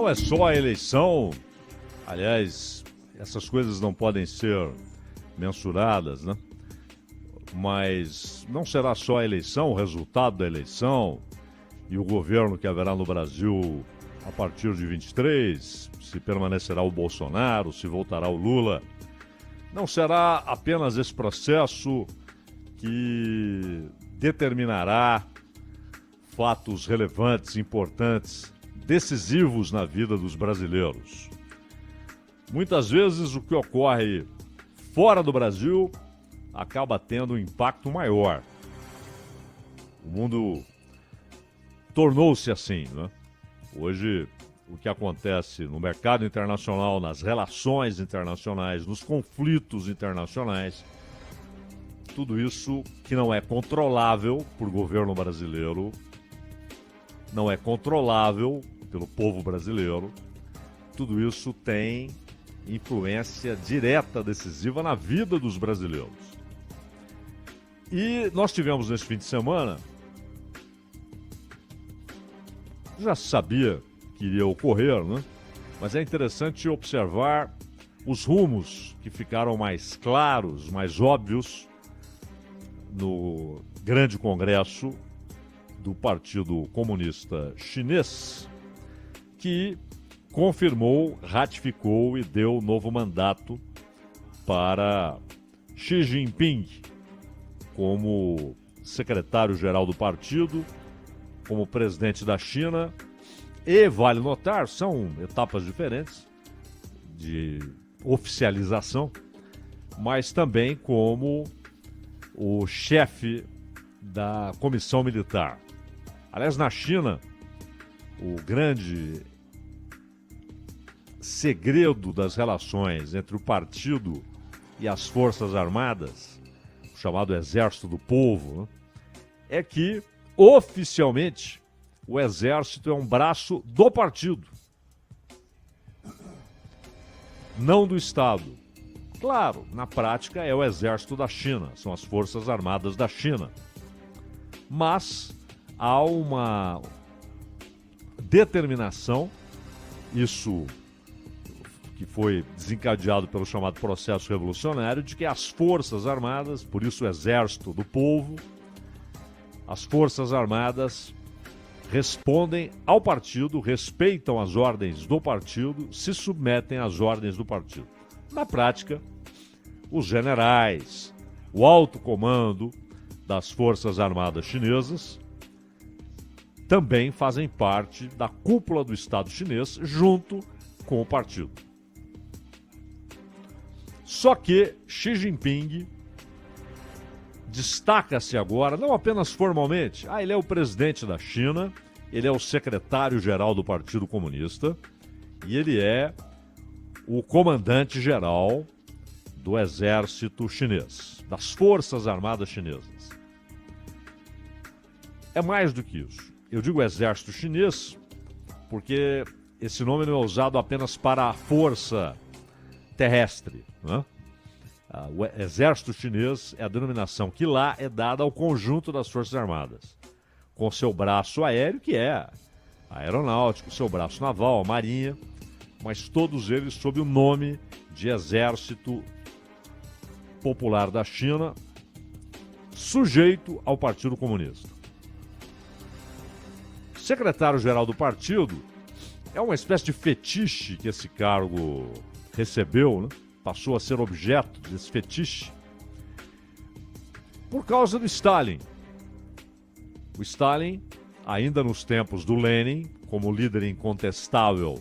não é só a eleição, aliás, essas coisas não podem ser mensuradas, né? Mas não será só a eleição, o resultado da eleição e o governo que haverá no Brasil a partir de 23, se permanecerá o Bolsonaro, se voltará o Lula. Não será apenas esse processo que determinará fatos relevantes, importantes, decisivos na vida dos brasileiros. Muitas vezes o que ocorre fora do Brasil acaba tendo um impacto maior. O mundo tornou-se assim, né? Hoje, o que acontece no mercado internacional, nas relações internacionais, nos conflitos internacionais, tudo isso que não é controlável por governo brasileiro, não é controlável pelo povo brasileiro, tudo isso tem influência direta, decisiva na vida dos brasileiros. E nós tivemos nesse fim de semana, já sabia que iria ocorrer, né? Mas é interessante observar os rumos que ficaram mais claros, mais óbvios no grande congresso do Partido Comunista Chinês, que confirmou, ratificou e deu novo mandato para Xi Jinping como secretário-geral do partido, como presidente da China. E, vale notar, são etapas diferentes de oficialização, mas também como o chefe da comissão militar. Aliás, na China, o grande segredo das relações entre o partido e as Forças Armadas, o chamado Exército do Povo, né, é que, oficialmente, o Exército é um braço do partido, não do Estado. Claro, na prática é o Exército da China, são as Forças Armadas da China. Mas há uma determinação, isso que foi desencadeado pelo chamado processo revolucionário, de que as Forças Armadas, por isso o Exército do Povo, as Forças Armadas respondem ao partido, respeitam as ordens do partido, se submetem às ordens do partido. Na prática, os generais, o alto comando das Forças Armadas chinesas também fazem parte da cúpula do Estado chinês junto com o partido. Só que Xi Jinping destaca-se agora, não apenas formalmente, ele é o presidente da China, ele é o secretário-geral do Partido Comunista e ele é o comandante-geral do exército chinês, das Forças Armadas chinesas. É mais do que isso. Eu digo exército chinês porque esse nome não é usado apenas para a força terrestre, né? O exército chinês é a denominação que lá é dada ao conjunto das Forças Armadas, com seu braço aéreo, que é a aeronáutica, seu braço naval, a marinha, mas todos eles sob o nome de Exército Popular da China, sujeito ao Partido Comunista. Secretário-geral do partido é uma espécie de fetiche que esse cargo recebeu, né? Passou a ser objeto desse fetiche por causa do Stalin. O Stalin, ainda nos tempos do Lenin, como líder incontestável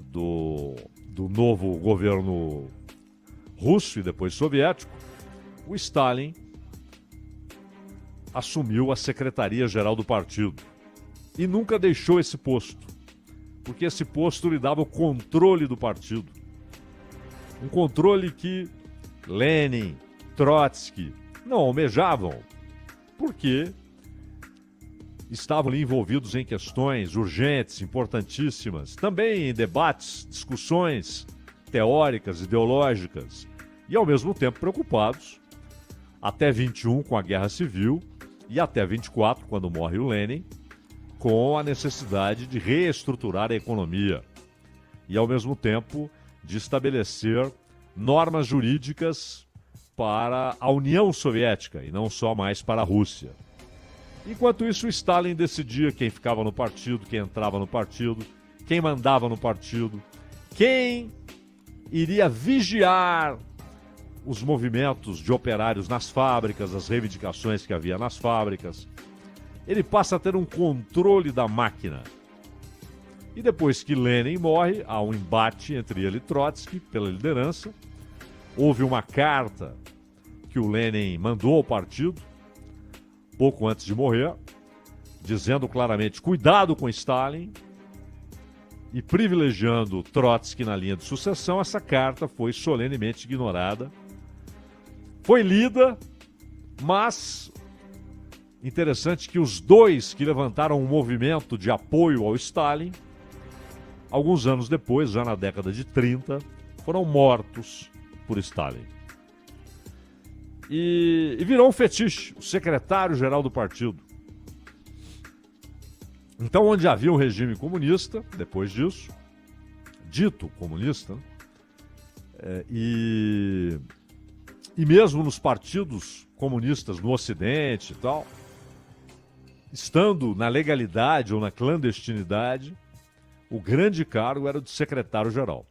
do novo governo russo e depois soviético, o Stalin assumiu a secretaria-geral do partido e nunca deixou esse posto, porque esse posto lhe dava o controle do partido. Um controle que Lenin, Trotsky não almejavam, porque estavam ali envolvidos em questões urgentes, importantíssimas, também em debates, discussões teóricas, ideológicas, e ao mesmo tempo preocupados, até 21 com a Guerra Civil e até 24, quando morre o Lenin, com a necessidade de reestruturar a economia e, ao mesmo tempo, de estabelecer normas jurídicas para a União Soviética e não só mais para a Rússia. Enquanto isso, Stalin decidia quem ficava no partido, quem entrava no partido, quem mandava no partido, quem iria vigiar os movimentos de operários nas fábricas, as reivindicações que havia nas fábricas. Ele passa a ter um controle da máquina. E depois que Lenin morre, há um embate entre ele e Trotsky pela liderança. Houve uma carta que o Lenin mandou ao partido, pouco antes de morrer, dizendo claramente, cuidado com Stalin, e privilegiando Trotsky na linha de sucessão. Essa carta foi solenemente ignorada. Foi lida, mas interessante que os dois que levantaram um movimento de apoio ao Stalin, alguns anos depois, já na década de 30, foram mortos por Stalin. E virou um fetiche, o secretário-geral do partido. Então, onde havia um regime comunista, depois disso, dito comunista, e mesmo nos partidos comunistas no Ocidente e tal, estando na legalidade ou na clandestinidade, o grande cargo era o de secretário-geral.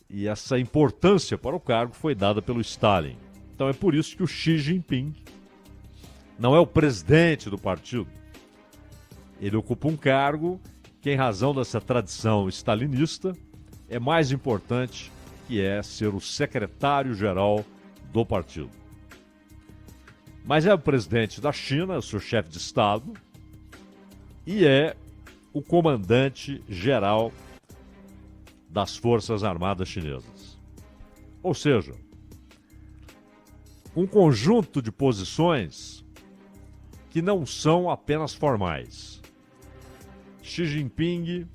E essa importância para o cargo foi dada pelo Stalin. Então é por isso que o Xi Jinping não é o presidente do partido. Ele ocupa um cargo que, em razão dessa tradição stalinista, é mais importante, que é ser o secretário-geral do partido. Mas é o presidente da China, o seu chefe de Estado, e é o comandante-geral das Forças Armadas Chinesas. Ou seja, um conjunto de posições que não são apenas formais. Xi Jinping,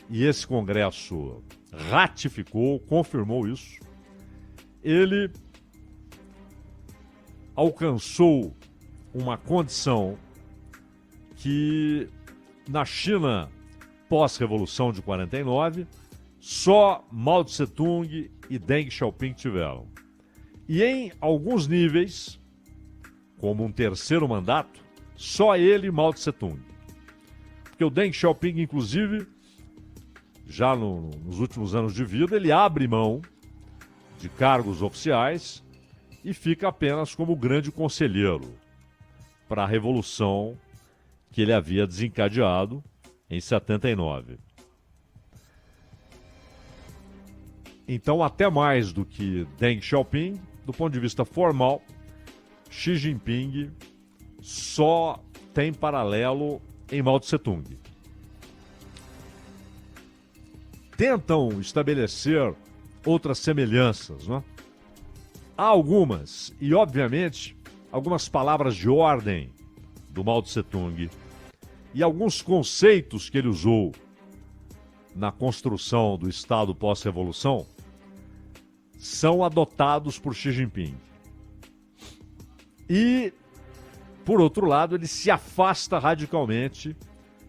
e esse Congresso ratificou, confirmou isso, ele alcançou uma condição que na China pós-revolução de 49, só Mao Tse-tung e Deng Xiaoping tiveram. E em alguns níveis, como um terceiro mandato, só ele e Mao Tse-tung. Porque o Deng Xiaoping, inclusive, já nos últimos anos de vida, ele abre mão de cargos oficiais e fica apenas como grande conselheiro para a revolução que ele havia desencadeado em 79. Então, até mais do que Deng Xiaoping, do ponto de vista formal, Xi Jinping só tem paralelo em Mao Tse-tung. Tentam estabelecer outras semelhanças, não? Há algumas, e obviamente, algumas palavras de ordem do Mao Tse-tung e alguns conceitos que ele usou na construção do Estado pós-revolução são adotados por Xi Jinping. E, por outro lado, ele se afasta radicalmente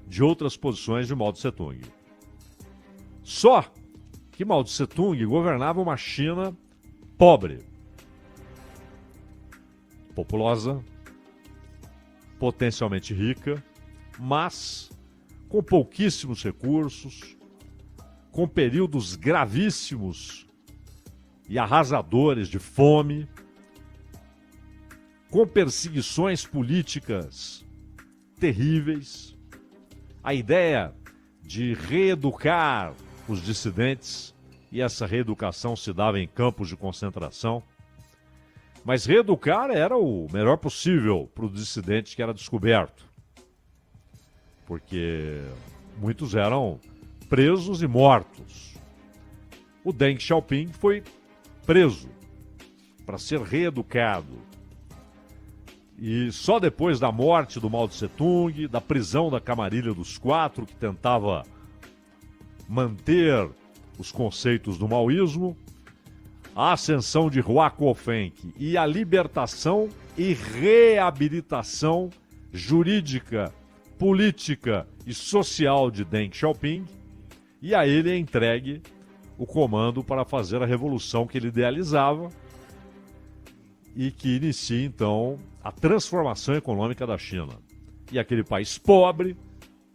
de outras posições de Mao Tse-tung. Só que Mao Tse-tung governava uma China pobre, populosa, potencialmente rica, mas com pouquíssimos recursos, com períodos gravíssimos e arrasadores de fome, com perseguições políticas terríveis. A ideia de reeducar os dissidentes, e essa reeducação se dava em campos de concentração, mas reeducar era o melhor possível para o dissidente que era descoberto, porque muitos eram presos e mortos. O Deng Xiaoping foi preso para ser reeducado. E só depois da morte do Mao Tse-tung, da prisão da Camarilha dos Quatro, que tentava manter os conceitos do maoísmo, a ascensão de Hua Guofeng e a libertação e reabilitação jurídica política e social de Deng Xiaoping, e a ele é entregue o comando para fazer a revolução que ele idealizava e que inicia, então, a transformação econômica da China. E aquele país pobre,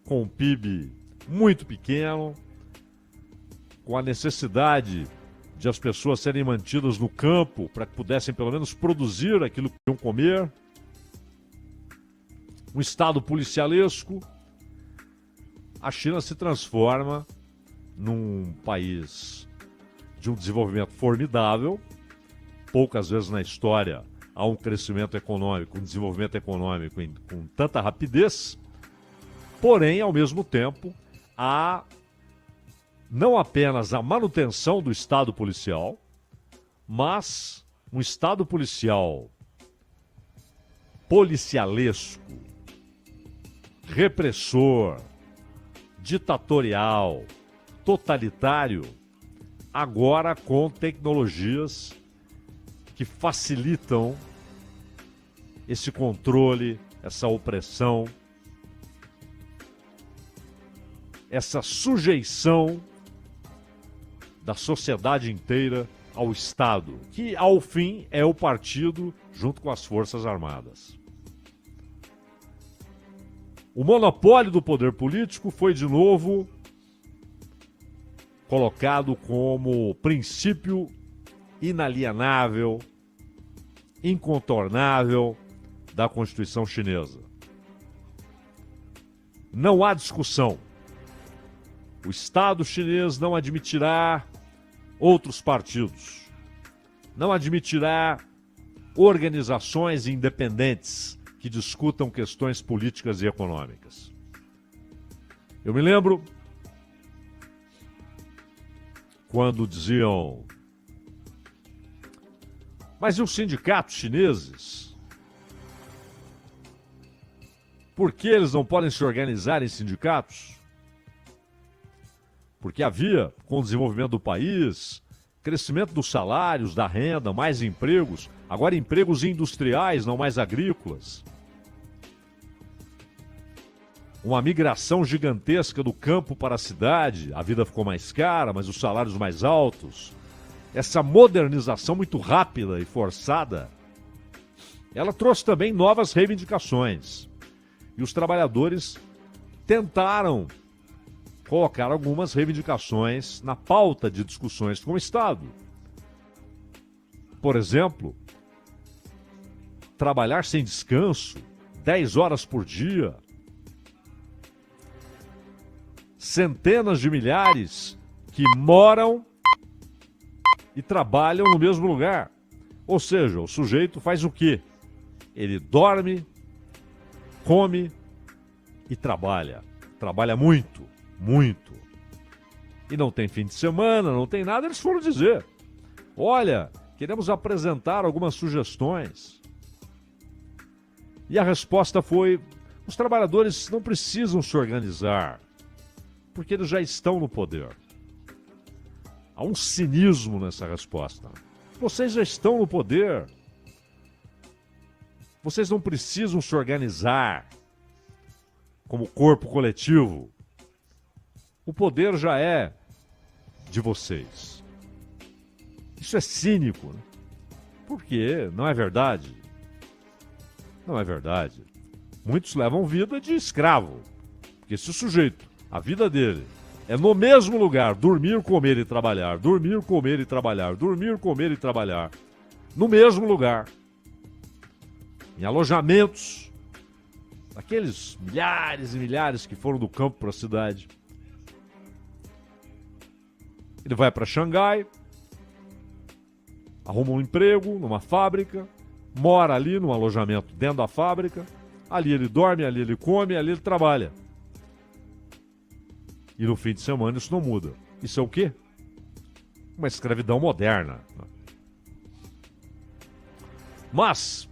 com um PIB muito pequeno, com a necessidade de as pessoas serem mantidas no campo para que pudessem pelo menos produzir aquilo que iam comer, um estado policialesco, a China se transforma num país de um desenvolvimento formidável. Poucas vezes na história há um crescimento econômico, um desenvolvimento econômico com tanta rapidez, porém, ao mesmo tempo, há não apenas a manutenção do Estado policial, mas um Estado policial policialesco, repressor, ditatorial, totalitário, agora com tecnologias que facilitam esse controle, essa opressão, essa sujeição da sociedade inteira ao Estado, que ao fim é o partido junto com as Forças Armadas. O monopólio do poder político foi de novo colocado como princípio inalienável, incontornável da Constituição chinesa. Não há discussão. O Estado chinês não admitirá outros partidos. Não admitirá organizações independentes que discutam questões políticas e econômicas. Eu me lembro quando diziam: mas e os sindicatos chineses? Por que eles não podem se organizar em sindicatos? Porque havia, com o desenvolvimento do país, crescimento dos salários, da renda, mais empregos, agora empregos industriais, não mais agrícolas. Uma migração gigantesca do campo para a cidade, a vida ficou mais cara, mas os salários mais altos. Essa modernização muito rápida e forçada, ela trouxe também novas reivindicações. E os trabalhadores tentaram colocar algumas reivindicações na pauta de discussões com o Estado. Por exemplo, trabalhar sem descanso, 10 horas por dia. Centenas de milhares que moram e trabalham no mesmo lugar. Ou seja, o sujeito faz o quê? Ele dorme, come e trabalha. Trabalha muito, muito. E não tem fim de semana, não tem nada. Eles foram dizer: olha, queremos apresentar algumas sugestões. E a resposta foi: os trabalhadores não precisam se organizar, porque eles já estão no poder. Há um cinismo nessa resposta. Vocês já estão no poder. Vocês não precisam se organizar como corpo coletivo. O poder já é de vocês. Isso é cínico, né? Porque não é verdade. Não é verdade. Muitos levam vida de escravo. Porque se o sujeito, a vida dele, é no mesmo lugar, dormir, comer e trabalhar, dormir, comer e trabalhar, dormir, comer e trabalhar, no mesmo lugar, em alojamentos, aqueles milhares e milhares que foram do campo para a cidade. Ele vai para Xangai, arruma um emprego numa fábrica, mora ali num alojamento dentro da fábrica, ali ele dorme, ali ele come, ali ele trabalha. E no fim de semana isso não muda. Isso é o quê? Uma escravidão moderna. Mas,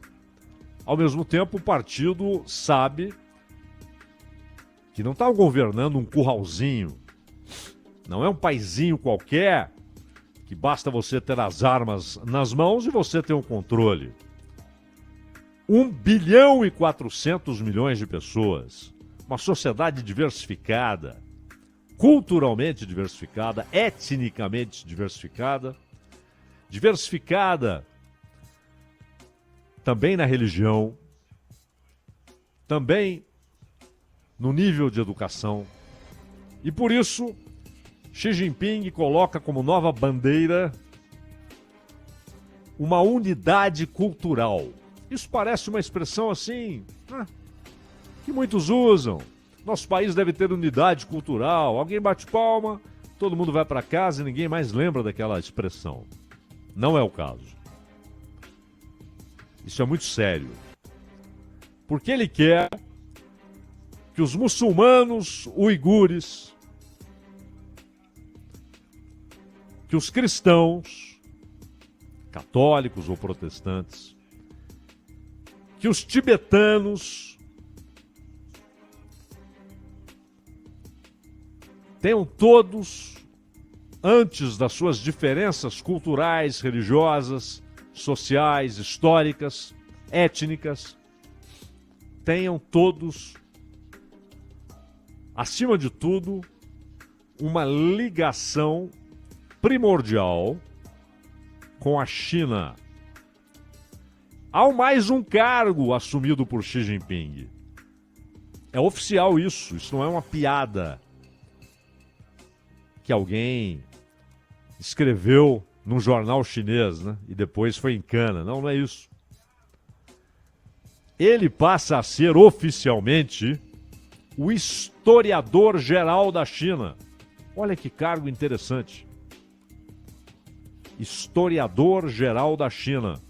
ao mesmo tempo, o partido sabe que não está governando um curralzinho. Não é um paizinho qualquer que basta você ter as armas nas mãos e você ter o controle. 1 bilhão e 400 milhões de pessoas. uma sociedade diversificada, culturalmente diversificada, etnicamente diversificada, diversificada também na religião, também no nível de educação. E por isso, Xi Jinping coloca como nova bandeira uma unidade cultural. Isso parece uma expressão assim, que muitos usam. Nosso país deve ter unidade cultural. Alguém bate palma, todo mundo vai para casa e ninguém mais lembra daquela expressão. Não é o caso. Isso é muito sério. Porque ele quer que os muçulmanos uigures, que os cristãos, católicos ou protestantes, que os tibetanos tenham todos, antes das suas diferenças culturais, religiosas, sociais, históricas, étnicas, tenham todos, acima de tudo, uma ligação primordial com a China. Há mais um cargo assumido por Xi Jinping. É oficial isso não é uma piada que alguém escreveu num jornal chinês, né? E depois foi em cana. Não é isso. Ele passa a ser oficialmente o historiador-geral da China. Olha que cargo interessante. Historiador-geral da China.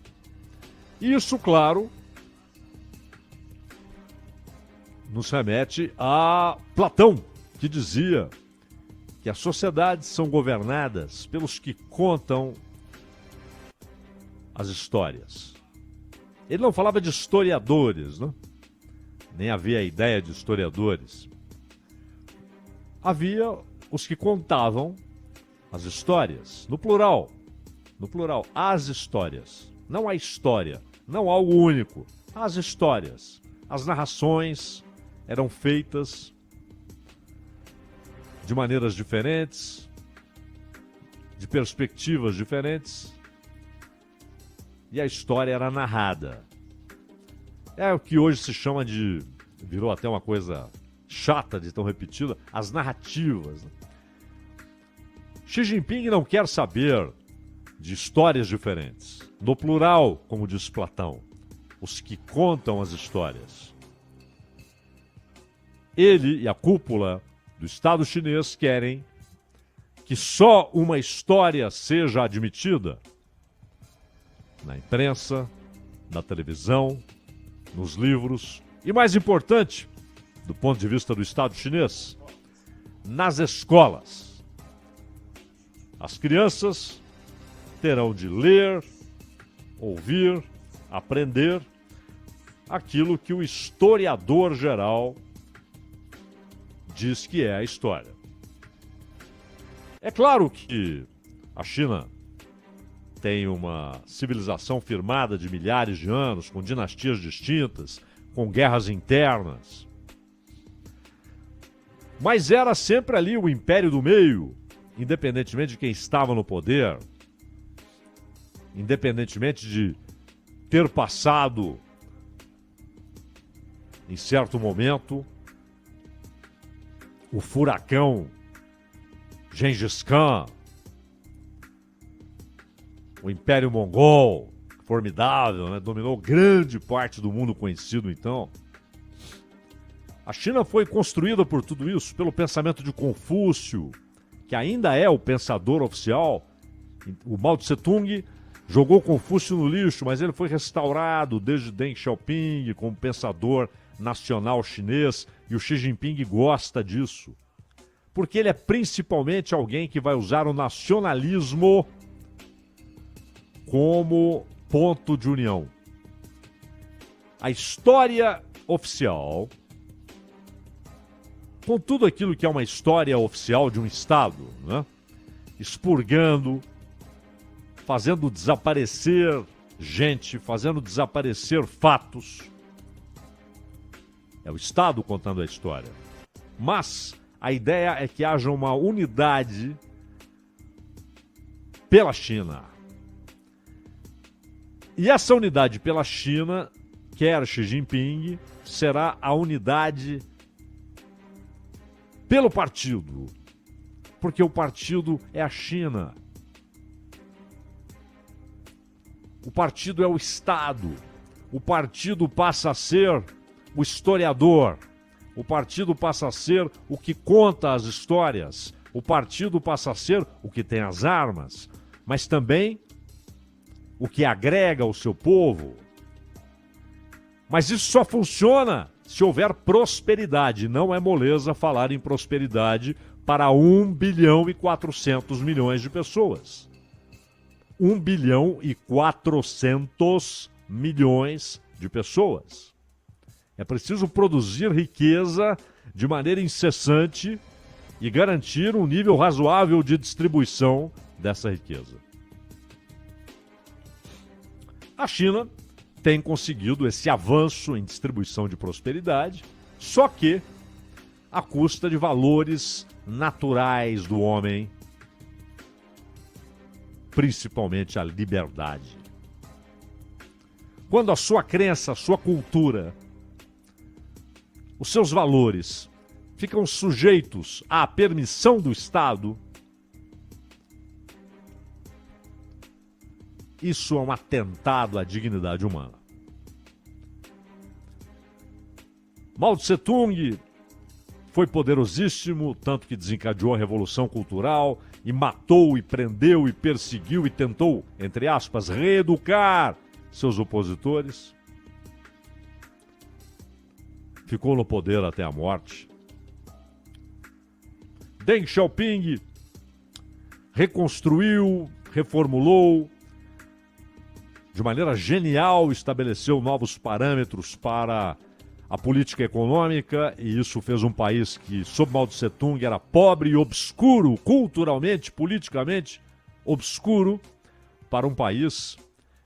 Isso, claro, nos remete a Platão, que dizia que as sociedades são governadas pelos que contam as histórias. Ele não falava de historiadores, né? Nem havia a ideia de historiadores. Havia os que contavam as histórias, no plural, as histórias, não a história, não algo único, as histórias, as narrações eram feitas de maneiras diferentes, de perspectivas diferentes, e a história era narrada. É o que hoje se chama de, virou até uma coisa chata de tão repetida, as narrativas. Xi Jinping não quer saber de histórias diferentes, no plural, como diz Platão, os que contam as histórias. Ele e a cúpula do Estado chinês querem que só uma história seja admitida na imprensa, na televisão, nos livros e, mais importante, do ponto de vista do Estado chinês, nas escolas. As crianças terão de ler, ouvir, aprender aquilo que o historiador geral diz que é a história. É claro que a China tem uma civilização firmada de milhares de anos, com dinastias distintas, com guerras internas. Mas era sempre ali o império do meio, independentemente de quem estava no poder, independentemente de ter passado, em certo momento, o furacão Gengis Khan, o Império Mongol, formidável, né? Dominou grande parte do mundo conhecido então. A China foi construída por tudo isso, pelo pensamento de Confúcio, que ainda é o pensador oficial. O Mao Tse-tung jogou Confúcio no lixo, mas ele foi restaurado desde Deng Xiaoping como pensador nacional chinês, e o Xi Jinping gosta disso. Porque ele é principalmente alguém que vai usar o nacionalismo como ponto de união. A história oficial, com tudo aquilo que é uma história oficial de um Estado, né? Expurgando, fazendo desaparecer gente, fazendo desaparecer fatos. É o Estado contando a história. Mas a ideia é que haja uma unidade pela China. E essa unidade pela China, quer Xi Jinping, será a unidade pelo partido. Porque o partido é a China. O partido é o Estado. O partido passa a ser o historiador. O partido passa a ser o que conta as histórias. O partido passa a ser o que tem as armas, mas também o que agrega o seu povo. Mas isso só funciona se houver prosperidade. Não é moleza falar em prosperidade para 1 bilhão e 400 milhões de pessoas. 1 bilhão e 400 milhões de pessoas. É preciso produzir riqueza de maneira incessante e garantir um nível razoável de distribuição dessa riqueza. A China tem conseguido esse avanço em distribuição de prosperidade, só que à custa de valores naturais do homem, principalmente a liberdade. Quando a sua crença, a sua cultura, os seus valores ficam sujeitos à permissão do Estado, isso é um atentado à dignidade humana. Mao Tse-tung foi poderosíssimo, tanto que desencadeou a Revolução Cultural e matou e prendeu e perseguiu e tentou, entre aspas, reeducar seus opositores. Ficou no poder até a morte. Deng Xiaoping reconstruiu, reformulou, de maneira genial, estabeleceu novos parâmetros para a política econômica, e isso fez um país que, sob Mao Tse-tung, era pobre e obscuro, culturalmente, politicamente obscuro, para um país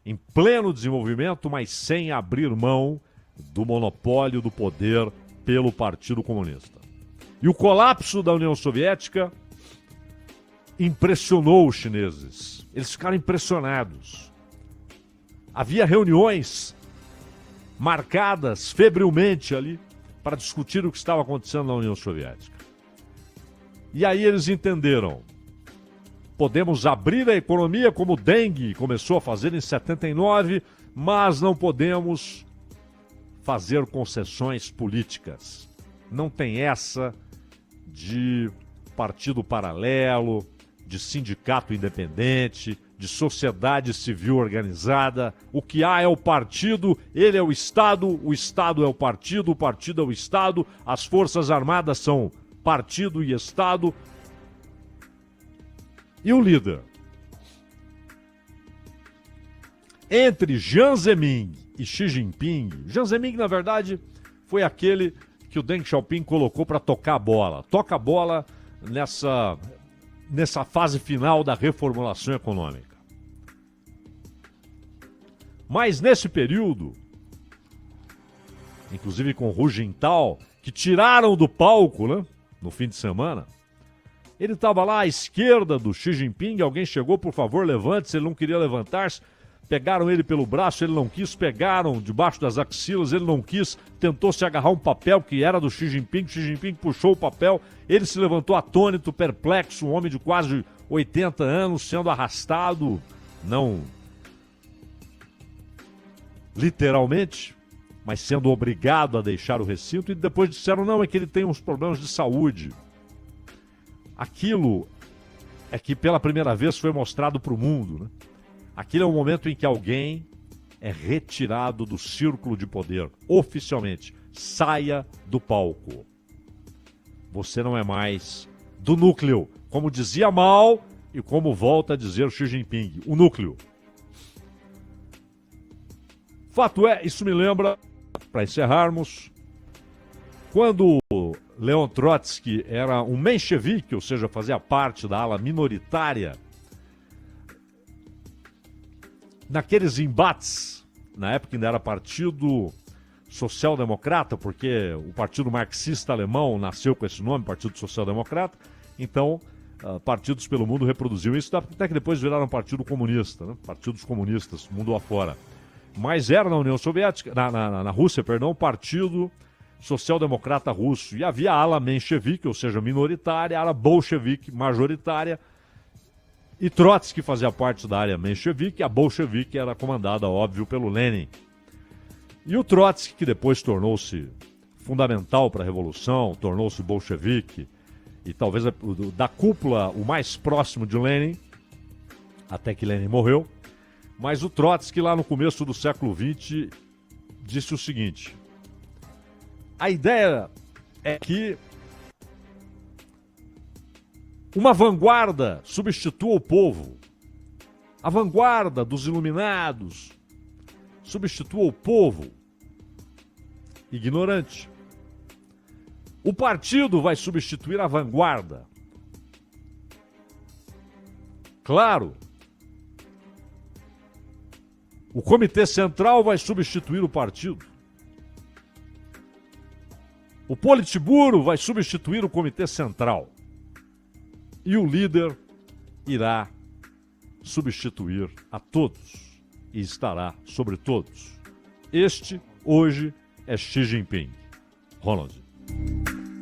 em pleno desenvolvimento, mas sem abrir mão do monopólio do poder pelo Partido Comunista. E o colapso da União Soviética impressionou os chineses. Eles ficaram impressionados. Havia reuniões marcadas febrilmente ali para discutir o que estava acontecendo na União Soviética. E aí eles entenderam: podemos abrir a economia como Deng começou a fazer em 79, mas não podemos fazer concessões políticas. Não tem essa de partido paralelo, de sindicato independente, de sociedade civil organizada. O que há é o partido, ele é o Estado é o partido é o Estado, as Forças Armadas são partido e Estado. E o líder? Entre Jiang Zemin e Xi Jinping, Jiang Zemin, na verdade, foi aquele que o Deng Xiaoping colocou para tocar a bola. Toca a bola nessa fase final da reformulação econômica. Mas nesse período, inclusive com Hu Jintao, que tiraram do palco, né, no fim de semana, ele estava lá à esquerda do Xi Jinping, alguém chegou, por favor, levante-se, ele não queria levantar-se, pegaram ele pelo braço, ele não quis, pegaram debaixo das axilas, ele não quis, tentou se agarrar um papel que era do Xi Jinping puxou o papel, ele se levantou atônito, perplexo, um homem de quase 80 anos, sendo arrastado, não literalmente, mas sendo obrigado a deixar o recinto, e depois disseram, não, é que ele tem uns problemas de saúde. Aquilo é que pela primeira vez foi mostrado para o mundo, né? Aquilo é o momento em que alguém é retirado do círculo de poder, oficialmente. Saia do palco. Você não é mais do núcleo, como dizia Mao e como volta a dizer Xi Jinping, o núcleo. Fato é, isso me lembra, para encerrarmos, quando Leon Trotsky era um menchevique, ou seja, fazia parte da ala minoritária, naqueles embates, na época ainda era Partido social-democrata, porque o Partido Marxista Alemão nasceu com esse nome, Partido Social-Democrata. Então, partidos pelo mundo reproduziam isso, até que depois viraram Partido Comunista, né? Partidos comunistas, mundo afora. Mas era na União Soviética, na Rússia, perdão, Partido Social-Democrata Russo. E havia a ala menchevique, ou seja, minoritária, a ala bolchevique, majoritária. E Trotsky fazia parte da área menchevique, a bolchevique era comandada, óbvio, pelo Lenin. E o Trotsky, que depois tornou-se fundamental para a Revolução, tornou-se bolchevique, e talvez da cúpula o mais próximo de Lenin, até que Lenin morreu. Mas o Trotsky, lá no começo do século XX, disse o seguinte: a ideia é que uma vanguarda substitua o povo. A vanguarda dos iluminados substitua o povo ignorante. O partido vai substituir a vanguarda. Claro. O Comitê Central vai substituir o partido. O Politburo vai substituir o Comitê Central. E o líder irá substituir a todos e estará sobre todos. Este, hoje, é Xi Jinping. Ronald.